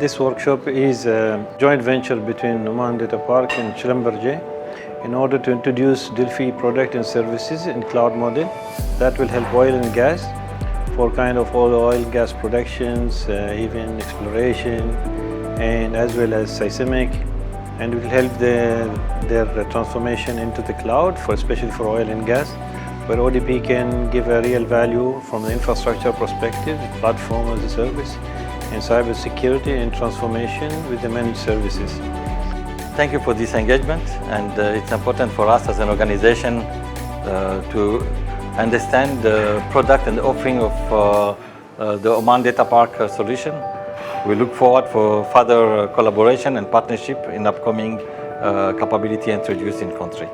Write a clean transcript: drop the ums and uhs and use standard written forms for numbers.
This workshop is a joint venture between Oman Data Park and Schlumberger in order to introduce Delphi product and services in cloud model that will help oil and gas for kind of all oil gas productions, even exploration, and as well as seismic, and will help their transformation into the cloud, especially for oil and gas, where ODP can give a real value from the infrastructure perspective, platform as a service, and cyber security and transformation with the managed services. Thank you for this engagement, and it's important for us as an organization to understand the product and the offering of the Oman Data Park solution. We look forward for further collaboration and partnership in upcoming capability introduced in country.